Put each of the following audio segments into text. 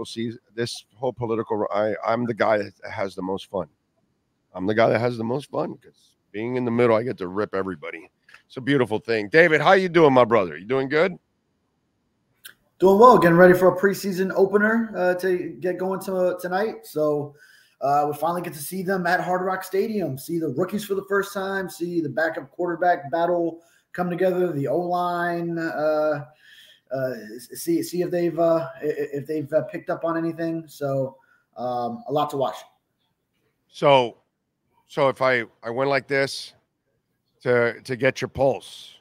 season, this whole political, I'm the guy that has the most fun. I'm the guy that has the most fun because being in the middle, I get to rip everybody. It's a beautiful thing. David, how you doing, my brother? You doing good? Doing well. Getting ready for a preseason opener to get going tonight. So we finally get to see them at Hard Rock Stadium, see the rookies for the first time, see the backup quarterback battle come together, the O-line, see if they've picked up on anything. So a lot to watch. So if I went like this to get your pulse,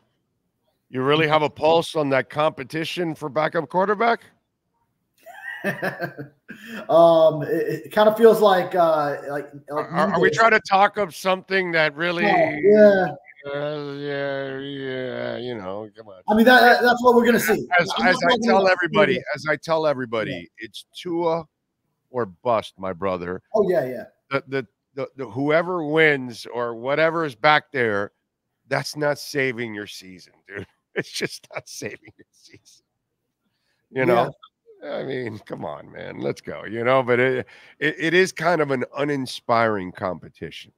you really have a pulse on that competition for backup quarterback? It kind of feels like are we trying to talk up something that really? Yeah. You know, come on. I mean, that's what we're gonna see. As I tell everybody, it's Tua or bust, my brother. Oh yeah. The whoever wins or whatever is back there, that's not saving your season, dude. It's just not saving your season. You know, I mean, come on, man, let's go. You know, but it is kind of an uninspiring competition.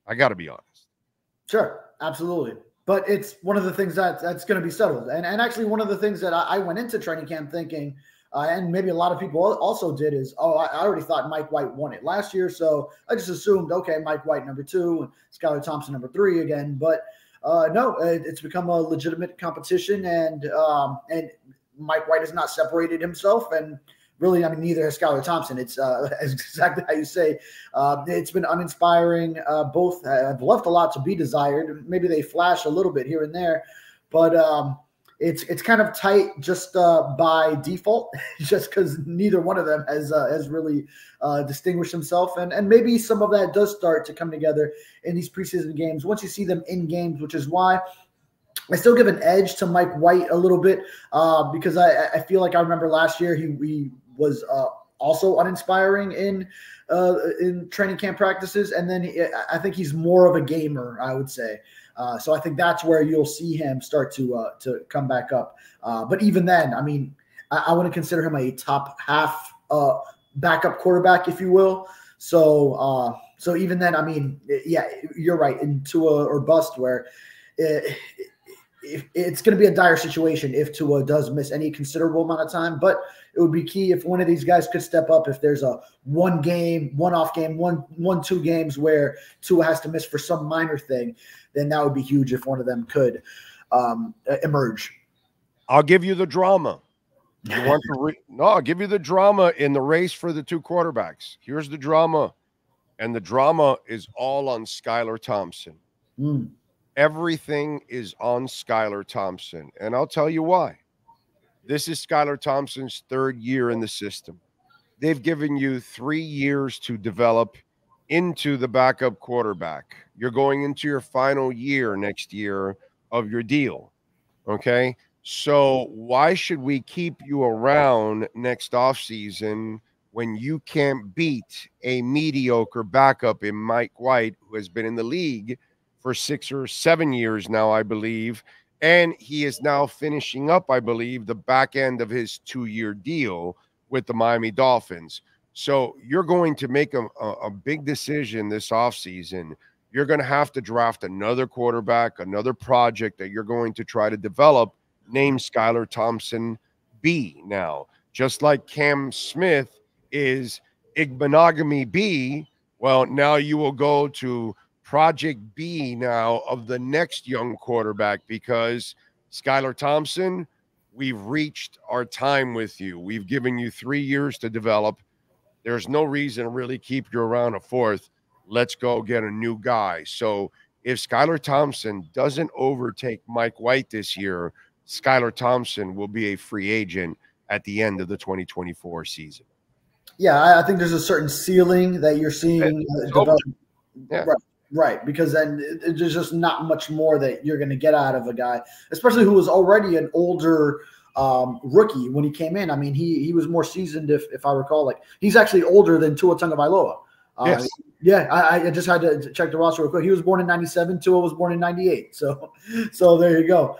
I got to be honest. Sure, absolutely. But it's one of the things that's going to be settled. And actually, one of the things that I went into training camp thinking, and maybe a lot of people also did, is, I already thought Mike White won it last year. So I just assumed, okay, Mike White number 2 and Skylar Thompson number 3 again. But no, it's become a legitimate competition. And Mike White has not separated himself. And really, I mean, neither has Skylar Thompson. It's exactly how you say. It's been uninspiring. Both have left a lot to be desired. Maybe they flash a little bit here and there, but it's kind of tight just by default, just because neither one of them has really distinguished himself. And maybe some of that does start to come together in these preseason games once you see them in games, which is why I still give an edge to Mike White a little bit because I feel like I remember last year he was also uninspiring in training camp practices, and then I think he's more of a gamer, I would say. So I think that's where you'll see him start to come back up. But even then, I mean, I wouldn't consider him a top half backup quarterback, if you will. So even then, I mean, yeah, you're right, in Tua or bust, where it's going to be a dire situation if Tua does miss any considerable amount of time, but it would be key if one of these guys could step up. If there's a one-off game, 1-2 games where Tua has to miss for some minor thing, then that would be huge if one of them could emerge. I'll give you the drama. You want to no, I'll give you the drama in the race for the 2 quarterbacks. Here's the drama, and the drama is all on Skylar Thompson. Everything is on Skylar Thompson, and I'll tell you why. This is Skylar Thompson's 3rd year in the system. They've given you 3 years to develop into the backup quarterback. You're going into your final year next year of your deal, okay? So why should we keep you around next offseason when you can't beat a mediocre backup in Mike White, who has been in the league for 6 or 7 years now, I believe, and he is now finishing up, I believe, the back end of his 2-year deal with the Miami Dolphins. So you're going to make a big decision this offseason. You're going to have to draft another quarterback, another project that you're going to try to develop, named Skylar Thompson B now. Just like Cam Smith is Igbenogany B, well, now you will go to Project B now of the next young quarterback, because Skylar Thompson, we've reached our time with you. We've given you 3 years to develop. There's no reason to really keep you around a 4th. Let's go get a new guy. So if Skylar Thompson doesn't overtake Mike White this year, Skylar Thompson will be a free agent at the end of the 2024 season. Yeah, I think there's a certain ceiling that you're seeing develop. Yeah. Right, because then there's just not much more that you're going to get out of a guy, especially who was already an older rookie when he came in. I mean, he was more seasoned, if I recall. Like, he's actually older than Tua Tagovailoa. Yes. Yeah, I just had to check the roster real quick. He was born in 97. Tua was born in 98. So there you go.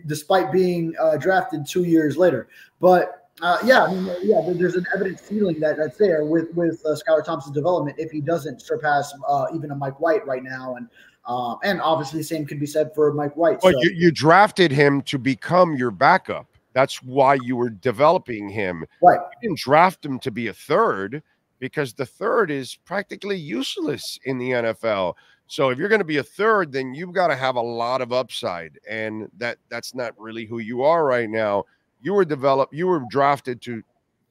Despite being drafted 2 years later. But Yeah, I mean, yeah, there's an evident ceiling that's there with Skylar Thompson's development if he doesn't surpass even a Mike White right now, and obviously the same could be said for Mike White. Well, So you drafted him to become your backup. That's why you were developing him. right, You didn't draft him to be a third because the third is practically useless in the NFL. So if you're going to be a third, then you've got to have a lot of upside, and that's not really who you are right now. You were drafted to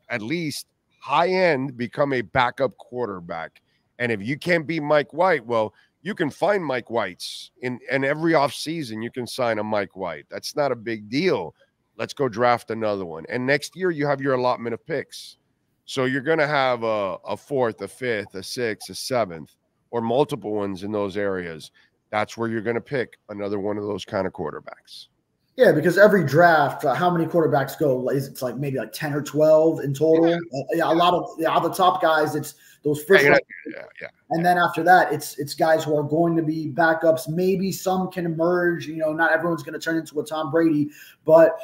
at least high end become a backup quarterback. And if you can't be Mike White, well, you can find Mike Whites in every offseason. You can sign a Mike White. That's not a big deal. Let's go draft another one. And next year you have your allotment of picks. So you're going to have a fourth, a fifth, a sixth, a seventh, or multiple ones in those areas. That's where you're going to pick another one of those kind of quarterbacks. yeah, because every draft, how many quarterbacks go? It's like maybe like 10 or 12 in total. Yeah, a lot of the top guys. It's those first. And then after that, it's guys who are going to be backups. Maybe some can emerge. Not everyone's going to turn into a Tom Brady, but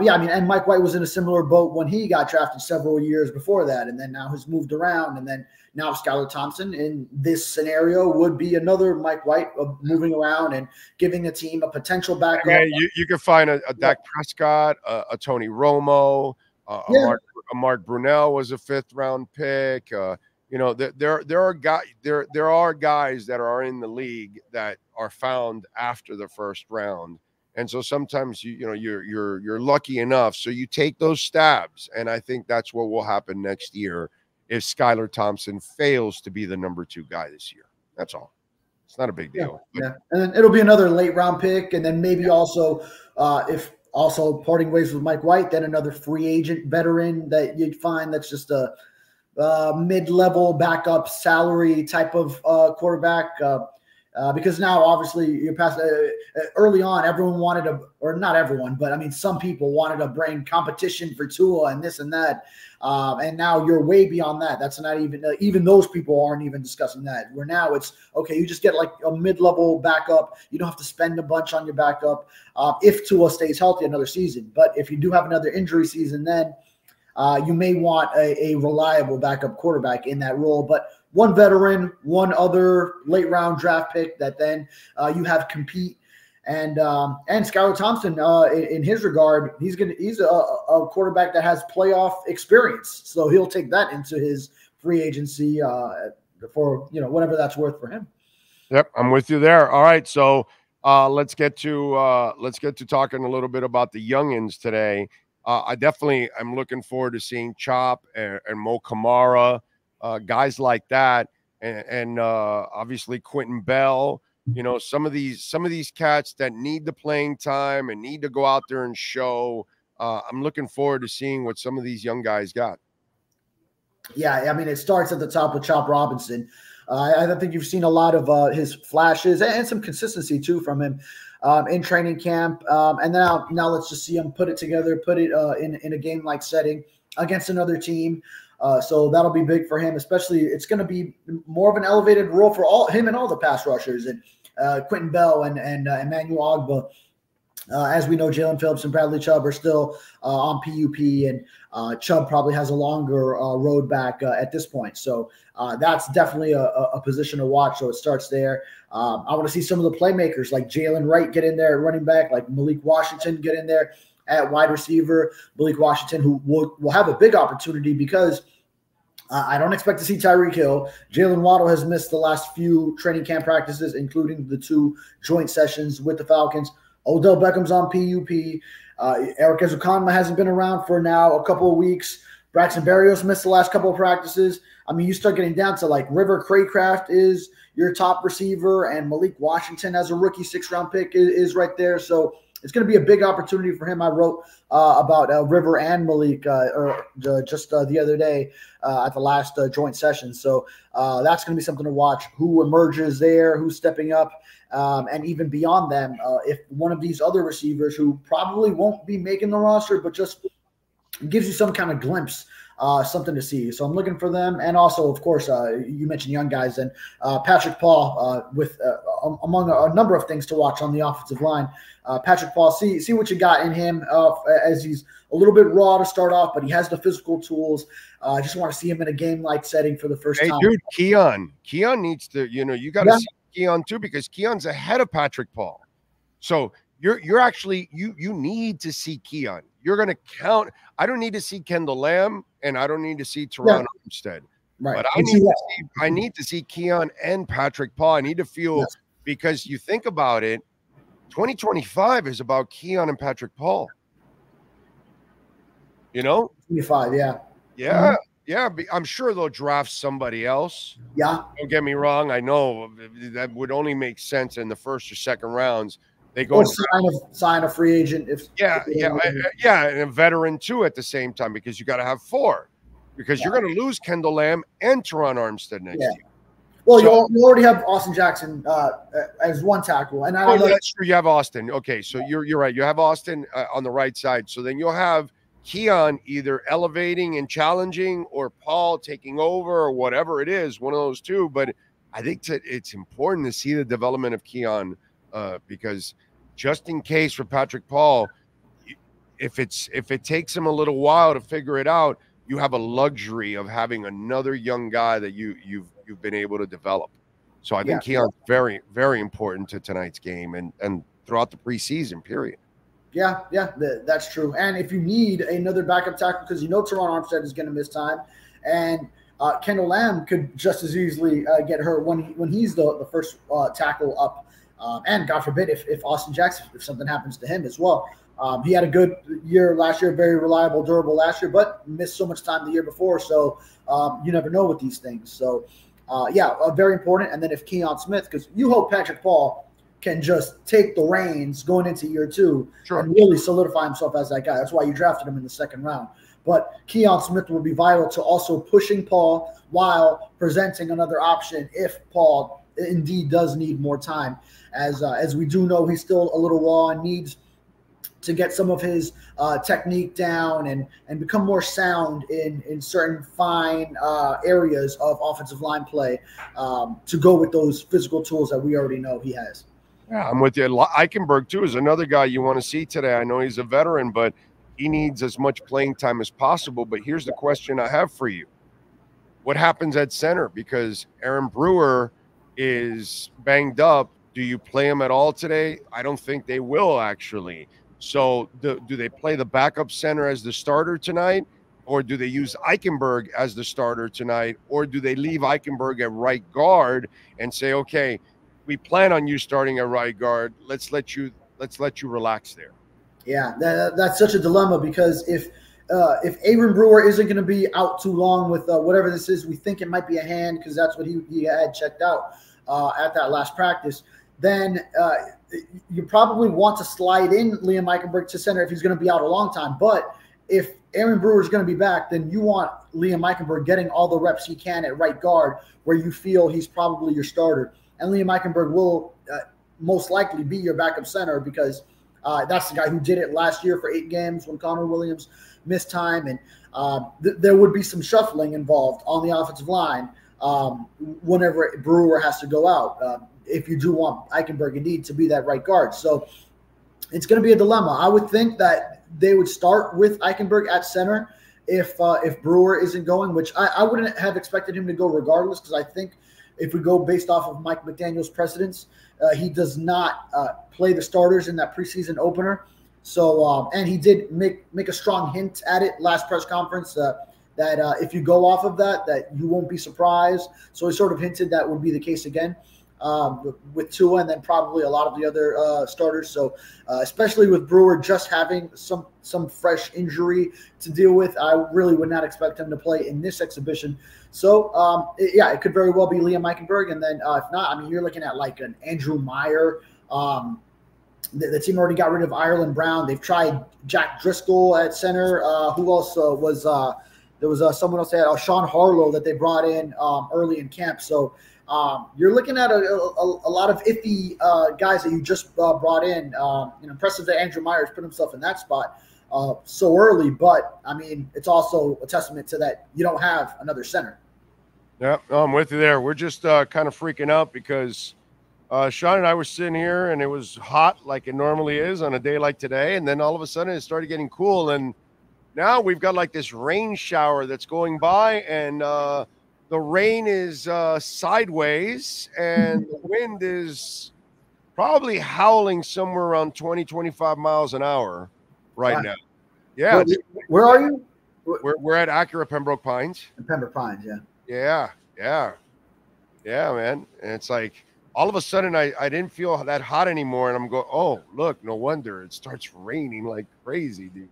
yeah, I mean, and Mike White was in a similar boat when he got drafted several years before that, and then now has moved around, and then now Skylar Thompson in this scenario would be another Mike White moving around and giving a team a potential backup. Yeah, you can find a Dak Prescott, a Tony Romo, a Mark Brunell was a 5th round pick. There are guys that are in the league that are found after the 1st round. And so sometimes you're lucky enough. So you take those stabs. And I think that's what will happen next year if Skylar Thompson fails to be the number 2 guy this year. That's all. It's not a big deal. Yeah. And then it'll be another late round pick. And then maybe also if also parting ways with Mike White, then another free agent veteran that you'd find that's just a mid-level backup salary type of quarterback. Because now, obviously, you're past early on. Everyone wanted to, or not everyone, but I mean, some people wanted to bring competition for Tua and this and that. And now you're way beyond that. That's not even those people aren't even discussing that. Where now it's okay. You just get like a mid-level backup. You don't have to spend a bunch on your backup if Tua stays healthy another season. But if you do have another injury season, then you may want a reliable backup quarterback in that role. But one veteran, one other late round draft pick that then you have compete. And Skylar Thompson, in his regard, he's a quarterback that has playoff experience, so he'll take that into his free agency for whatever that's worth for him. Yep, I'm with you there. All right, so let's get to talking a little bit about the youngins today. I definitely am looking forward to seeing Chop and Mo Kamara, guys like that, and obviously Quentin Bell. Some of these cats that need the playing time and need to go out there and show. I'm looking forward to seeing what some of these young guys got. Yeah, I mean, it starts at the top with Chop Robinson. I think you've seen a lot of his flashes and some consistency too from him in training camp. And now let's just see him put it together, put it in a game-like setting against another team. So that'll be big for him, especially it's going to be more of an elevated role for him and all the pass rushers and Quentin Bell and Emmanuel Ogba. As we know, Jalen Phillips and Bradley Chubb are still on PUP, and Chubb probably has a longer road back at this point. So that's definitely a position to watch. So it starts there. I want to see some of the playmakers like Jalen Wright get in there at running back, like Malik Washington get in there at wide receiver. Malik Washington, who will have a big opportunity because I don't expect to see Tyreek Hill. Jalen Waddle has missed the last few training camp practices, including the 2 joint sessions with the Falcons. Odell Beckham's on PUP. Eric Ezukanma hasn't been around for now a couple of weeks. Braxton Berrios missed the last couple of practices. I mean, you start getting down to like River Craycraft is your top receiver, and Malik Washington as a rookie 6th-round pick is right there. So it's going to be a big opportunity for him. I wrote about River and Malik just the other day at the last joint session. So that's going to be something to watch. Who emerges there, who's stepping up, and even beyond them, if one of these other receivers who probably won't be making the roster, but just gives you some kind of glimpse something to see. So I'm looking for them. And also, of course, you mentioned young guys, and Patrick Paul with among a number of things to watch on the offensive line. Patrick Paul, see what you got in him, as he's a little bit raw to start off, but he has the physical tools. I just want to see him in a game-like setting for the first time. Dude, Keon needs to, you got to see Keon too, because Keon's ahead of Patrick Paul. So you're actually, you need to see Keon. You're going to count. I don't need to see Kendall Lamb, and I don't need to see Teron Armstead. Right. But I need to see Keon and Patrick Paul. I need to feel, because you think about it, 2025 is about Keon and Patrick Paul. 25, yeah. Yeah. Yeah, I'm sure they'll draft somebody else. Yeah. Don't get me wrong. I know that would only make sense in the first or second rounds. They go sign a free agent. And a veteran too at the same time, because you got to have 4, because you're going to lose Kendall Lamb and Teron Armstead next year. Well, so, you already have Austin Jackson as one tackle, and that's true. You have Austin. Okay, so you're right. You have Austin on the right side. So then you'll have Keon either elevating and challenging, or Paul taking over, or whatever it is, one of those two. But I think it's important to see the development of Keon, because just in case for Patrick Paul, if it takes him a little while to figure it out, you have a luxury of having another young guy that you've been able to develop. So I think Keon's very, very important to tonight's game and throughout the preseason period. Yeah, that's true. And if you need another backup tackle, because Teron Armstead is going to miss time, and Kendall Lamb could just as easily get hurt when he's the first tackle up. And God forbid if Austin Jackson, if something happens to him as well. He had a good year last year, very reliable, durable last year, but missed so much time the year before. So you never know with these things. So, very important. And then if Keon Smith, because you hope Patrick Paul can just take the reins going into year 2 and really solidify himself as that guy. That's why you drafted him in the second round. But Keon Smith will be vital to also pushing Paul while presenting another option if Paul indeed does need more time. As we do know, he's still a little raw and needs to get some of his technique down and become more sound in certain fine areas of offensive line play to go with those physical tools that we already know he has. Yeah, I'm with you. Eichenberg, too, is another guy you want to see today. I know he's a veteran, but he needs as much playing time as possible. But here's the question I have for you. What happens at center? Because Aaron Brewer is banged up. Do you play him at all today? I don't think they will, actually. So do they play the backup center as the starter tonight? Or do they use Eichenberg as the starter tonight? Or do they leave Eichenberg at right guard and say, okay, we plan on you starting at right guard. Let's let you relax there. Yeah, that's such a dilemma, because if Aaron Brewer isn't going to be out too long with whatever this is, we think it might be a hand, because that's what he had checked out at that last practice, then you probably want to slide in Liam Eichenberg to center if he's going to be out a long time. But if Aaron Brewer is going to be back, then you want Liam Eichenberg getting all the reps he can at right guard, where you feel he's probably your starter. And Liam Eichenberg will most likely be your backup center, because that's the guy who did it last year for 8 games when Connor Williams missed time. And there would be some shuffling involved on the offensive line whenever Brewer has to go out, if you do want Eichenberg indeed to be that right guard. So it's going to be a dilemma. I would think that they would start with Eichenberg at center if Brewer isn't going, which I wouldn't have expected him to go regardless, because I think if we go based off of Mike McDaniel's precedence, he does not play the starters in that preseason opener. So, and he did make a strong hint at it last press conference that if you go off of that you won't be surprised. So he sort of hinted that would be the case again with Tua, and then probably a lot of the other starters. So especially with Brewer just having some fresh injury to deal with, I really would not expect him to play in this exhibition. So it could very well be Liam Eichenberg, and then if not, I mean, you're looking at like an Andrew Meyer. The team already got rid of Ireland Brown. They've tried Jack Driscoll at center. Who else was there was someone else that Sean Harlow that they brought in early in camp. So you're looking at a lot of iffy guys that you just brought in. Impressive that Andrew Myers put himself in that spot. so early. But I mean, it's also a testament to that you don't have another center. Yeah, no, I'm with you there. We're just kind of freaking out because Sean and I were sitting here and it was hot like it normally is on a day like today. And then all of a sudden it started getting cool. And now we've got like this rain shower that's going by, and the rain is sideways and the wind is probably howling somewhere around 20, 25 miles an hour right now. Yeah. Where are you? We're at Acura Pembroke Pines. Pembroke Pines, yeah. Yeah, man. And it's like all of a sudden I didn't feel that hot anymore, and I'm going, oh, look, no wonder it starts raining like crazy, dude.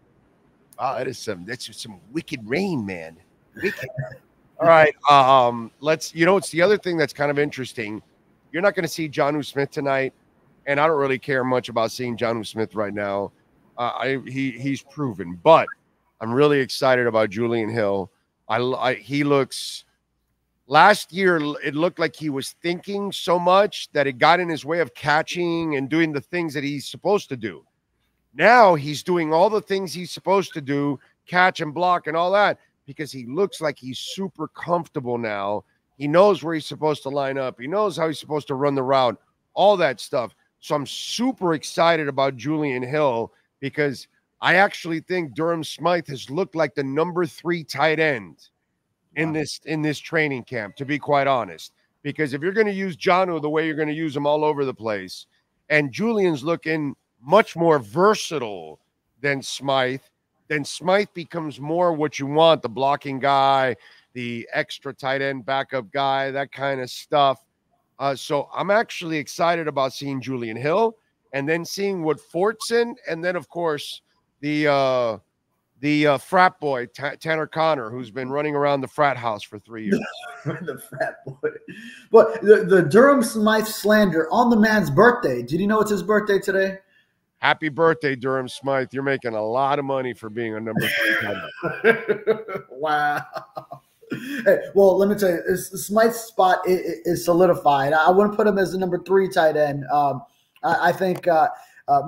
Wow, that's some wicked rain, man. Wicked. All right. It's the other thing that's kind of interesting. You're not going to see Jonnu Smith tonight, and I don't really care much about seeing Jonnu Smith right now. He's proven, but I'm really excited about Julian Hill. He looks. Last year, it looked like he was thinking so much that it got in his way of catching and doing the things that he's supposed to do. Now he's doing all the things he's supposed to do, catch and block and all that, because he looks like he's super comfortable now. He knows where he's supposed to line up. He knows how he's supposed to run the route, all that stuff. So I'm super excited about Julian Hill because I actually think Durham Smythe has looked like the number 3 tight end in this training camp, to be quite honest. Because if you're going to use Jonnu the way you're going to use him all over the place, and Julian's looking much more versatile than Smythe, then Smythe becomes more what you want, the blocking guy, the extra tight end backup guy, that kind of stuff. So I'm actually excited about seeing Julian Hill and then seeing what Fortson, and then, of course, the frat boy, Tanner Connor, who's been running around the frat house for 3 years. The frat boy. But the Durham Smythe slander on the man's birthday. Did you know it's his birthday today? Happy birthday, Durham Smythe. You're making a lot of money for being a number 3 tight end. Wow. Hey, well, let me tell you, Smythe's spot is solidified. I wouldn't put him as the number 3 tight end. I think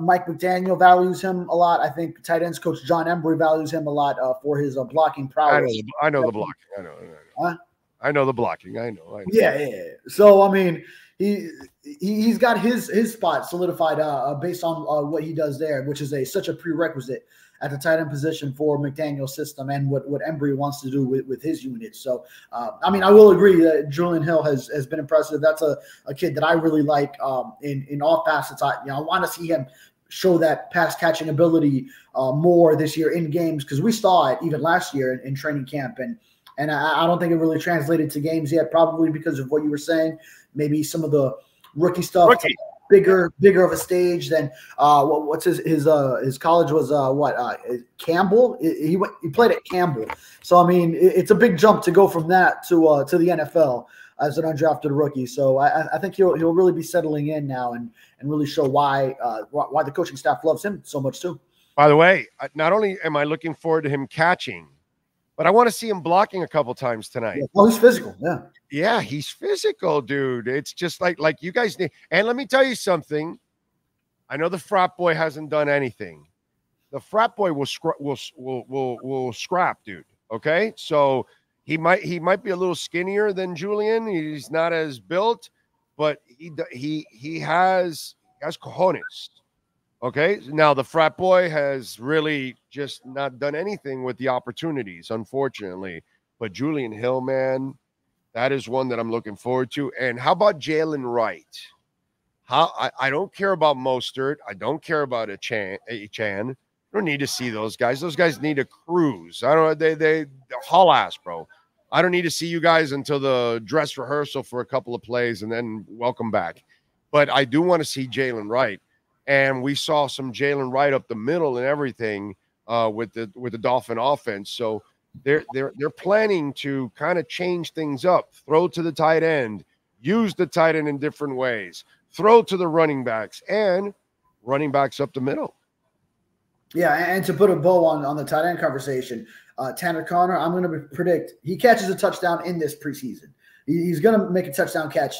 Mike McDaniel values him a lot. I think tight ends coach John Embry values him a lot for his blocking prowess. I know the blocking. I know. Huh? I know the blocking. I know. Yeah. So, I mean, he's got his spot solidified based on what he does there, which is such a prerequisite at the tight end position for McDaniel's system and what Embry wants to do with his unit. So, I mean, I will agree that Julian Hill has been impressive. That's a kid that I really like in all facets. I want to see him show that pass catching ability more this year in games, because we saw it even last year in training camp, and I don't think it really translated to games yet, probably because of what you were saying. Maybe some of the rookie stuff. Bigger of a stage than what's his college was Campbell. He played at Campbell, so I mean it's a big jump to go from that to the NFL as an undrafted rookie. So I think he'll really be settling in now and really show why the coaching staff loves him so much too. By the way, not only am I looking forward to him catching, but I want to see him blocking a couple times tonight. Yeah. Oh, he's physical. Yeah. Yeah, he's physical, dude. It's just like you guys need. And let me tell you something. I know the frat boy hasn't done anything. The frat boy will scrap, dude. Okay, so he might be a little skinnier than Julian. He's not as built, but he has cojones. Okay, now the frat boy has really just not done anything with the opportunities, unfortunately. But Julian Hill, man, that is one that I'm looking forward to. And how about Jalen Wright? I don't care about Mostert. I don't care about a Chan. I don't need to see those guys. Those guys need a cruise. I don't. They haul ass, bro. I don't need to see you guys until the dress rehearsal for a couple of plays and then welcome back. But I do want to see Jalen Wright. And we saw some Jalen Wright up the middle and everything with the Dolphin offense. So they're planning to kind of change things up, throw to the tight end, use the tight end in different ways, throw to the running backs, and running backs up the middle. Yeah, and to put a bow on the tight end conversation, Tanner Connor, I'm going to predict he catches a touchdown in this preseason. He's going to make a touchdown catch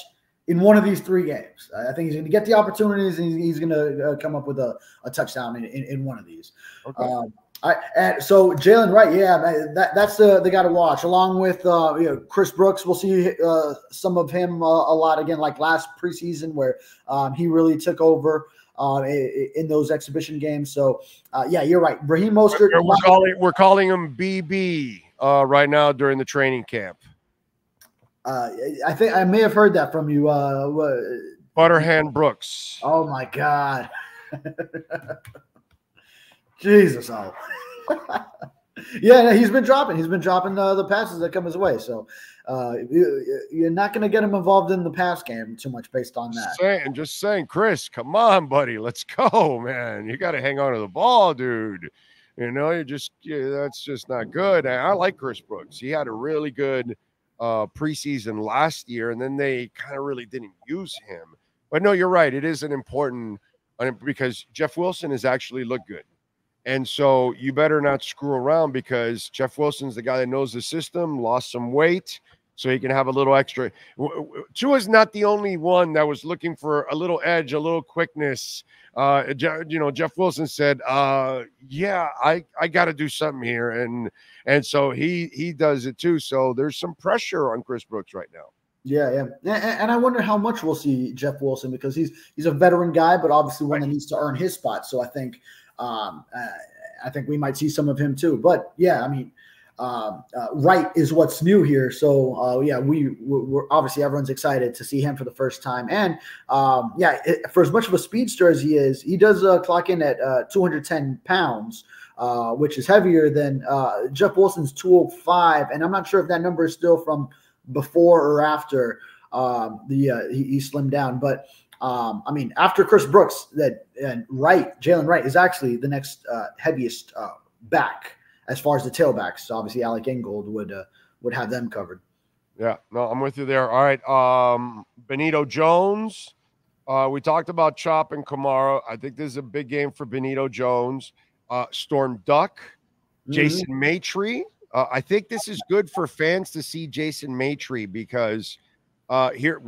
in one of these 3 games. I think he's going to get the opportunities, and he's going to come up with a touchdown in one of these. Okay. And so Jalen Wright, yeah, that's the guy to watch, along with Chris Brooks. We'll see some of him a lot again, like last preseason where he really took over in those exhibition games. So yeah, you're right. Raheem Mostert. We're calling him BB right now during the training camp. I think I may have heard that from you. Butterhand Brooks. Oh my God. Jesus, oh. Yeah, he's been dropping. He's been dropping the passes that come his way. So you're not going to get him involved in the pass game too much based on that. Just saying, Chris, come on, buddy, let's go, man. You got to hang on to the ball, dude. That's just not good. And I like Chris Brooks. He had a really good preseason last year, and then they kind of really didn't use him. But no, you're right. It is an important because Jeff Wilson has actually looked good. And so you better not screw around because Jeff Wilson's the guy that knows the system, lost some weight, so he can have a little extra. Tua's not the only one that was looking for a little edge, a little quickness. Jeff Wilson said, yeah, I got to do something here. And so he does it too. So there's some pressure on Chris Brooks right now. Yeah. And I wonder how much we'll see Jeff Wilson because he's a veteran guy, but obviously one that needs to earn his spot. So I think we might see some of him too. But yeah, I mean, Wright is what's new here. So yeah, we're obviously everyone's excited to see him for the first time. And for as much of a speedster as he is, he does clock in at 210 pounds, which is heavier than Jeff Wilson's 205. And I'm not sure if that number is still from before or after he slimmed down, but I mean, after Chris Brooks, Jalen Wright is actually the next heaviest back as far as the tailbacks. So obviously, Alec Ingold would have them covered. Yeah, no, I'm with you there. All right, Benito Jones. We talked about Chop and Kamara. I think this is a big game for Benito Jones. Storm Duck, Jason Maitre. I think this is good for fans to see Jason Maitre because here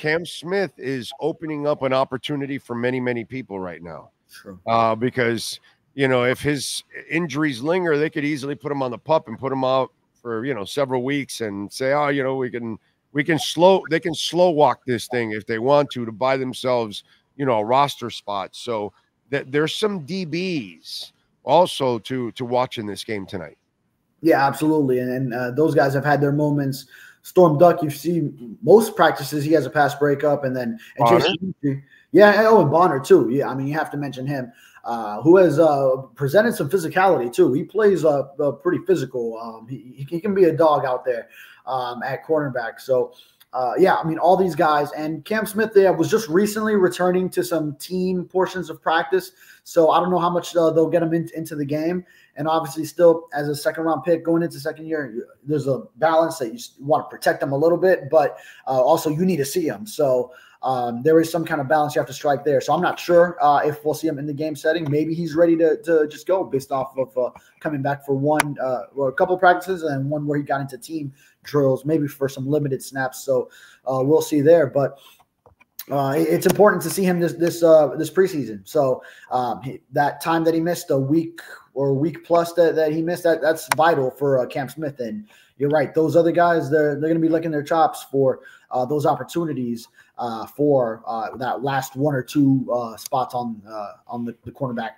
Cam Smith is opening up an opportunity for many, many people right now. True. Because if his injuries linger, they could easily put him on the pup and put him out for several weeks and say, they can slow walk this thing if they want to buy themselves a roster spot. So there's some DBs also to watch in this game tonight. Yeah, absolutely. And those guys have had their moments. Storm Duck, you see most practices, he has a pass breakup. And Jason, and Bonner too. Yeah, I mean, you have to mention him, who has presented some physicality too. He plays pretty physical. He can be a dog out there at cornerback. So, I mean, all these guys. And Cam Smith was just recently returning to some team portions of practice. So I don't know how much they'll get him into the game. And obviously still as a second-round pick going into second year, there's a balance that you want to protect them a little bit, but also you need to see them. So there is some kind of balance you have to strike there. So I'm not sure if we'll see him in the game setting. Maybe he's ready to just go based off of coming back for a couple of practices and one where he got into team drills, maybe for some limited snaps. So we'll see there. But it's important to see him this preseason. So that time that he missed, a week plus that he missed, that's vital for Cam Smith. And you're right, those other guys, they're going to be licking their chops for those opportunities for that last one or two spots on the cornerback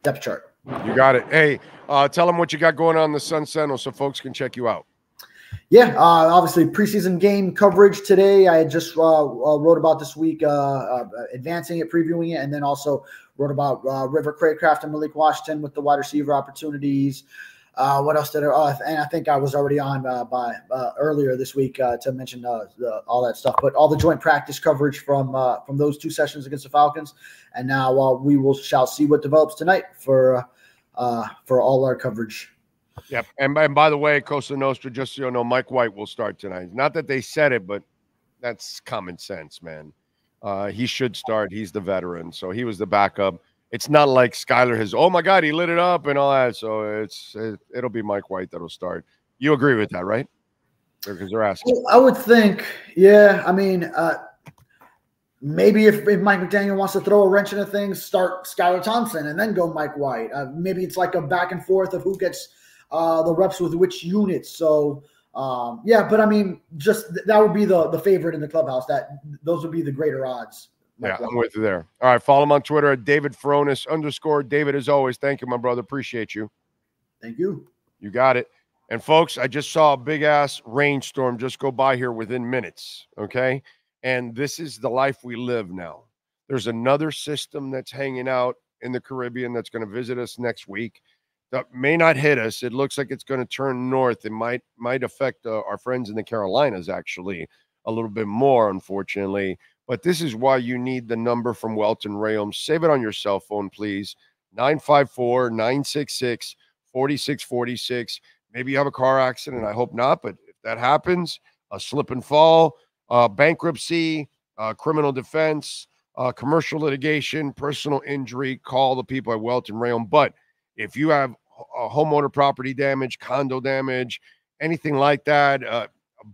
depth chart. You got it. Hey, tell them what you got going on in the Sun Sentinel so folks can check you out. Yeah, obviously preseason game coverage today. I just wrote about this week, advancing it, previewing it, and then also wrote about River Craycraft and Malik Washington with the wide receiver opportunities. What else did and I think I was already on earlier this week to mention all that stuff. But all the joint practice coverage from those two sessions against the Falcons, and now we shall see what develops tonight for all our coverage. Yep. And by the way, Costa Nostra, just so you know, Mike White will start tonight. Not that they said it, but that's common sense, man. He should start. He's the veteran. So he was the backup. It's not like Skyler has, oh my God, he lit it up and all that. So it'll be Mike White that'll start. You agree with that, right? Because they're asking. Well, I would think, yeah. I mean, maybe if Mike McDaniel wants to throw a wrench into things, start Skylar Thompson and then go Mike White. Maybe it's like a back and forth of who gets the reps with which units. So, but I mean, just that would be the favorite in the clubhouse. Those would be the greater odds. Yeah, I'm with you there. All right, follow him on Twitter at David Furones _ David, as always, thank you, my brother. Appreciate you. Thank you. You got it. And, folks, I just saw a big-ass rainstorm just go by here within minutes, okay? And this is the life we live now. There's another system that's hanging out in the Caribbean that's going to visit us next week that may not hit us. It looks like it's going to turn north. It might affect our friends in the Carolinas, actually, a little bit more, unfortunately. But this is why you need the number from Welt Rheaume. Save it on your cell phone, please. 954-966-4646. Maybe you have a car accident. I hope not. But if that happens, a slip and fall, bankruptcy, criminal defense, commercial litigation, personal injury, call the people at Welt Rheaume. But if you have homeowner property damage, condo damage, anything like that, a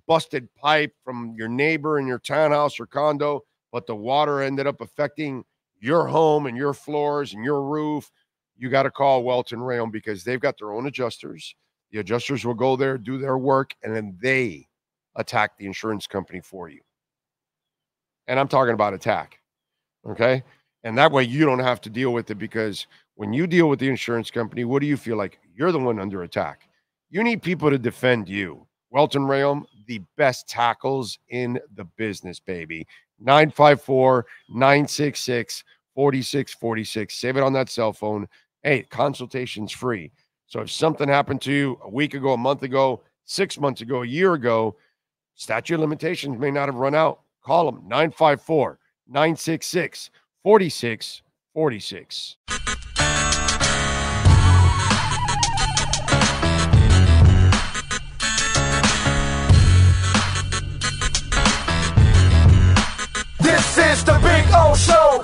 busted pipe from your neighbor in your townhouse or condo, but the water ended up affecting your home and your floors and your roof, you got to call Welt Rheaume because they've got their own adjusters. The adjusters will go there, do their work, and then they attack the insurance company for you. And I'm talking about attack, okay? And that way you don't have to deal with it, because when you deal with the insurance company, what do you feel like? You're the one under attack. You need people to defend you. Welt Rheaume, the best tackles in the business, baby. 954-966-4646. Save it on that cell phone. Hey, consultation's free. So if something happened to you a week ago, a month ago, 6 months ago, a year ago, statute of limitations may not have run out. Call them, 954-966-4646. This is the Big O Show.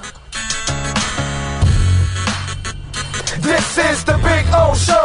This is the Big O Show.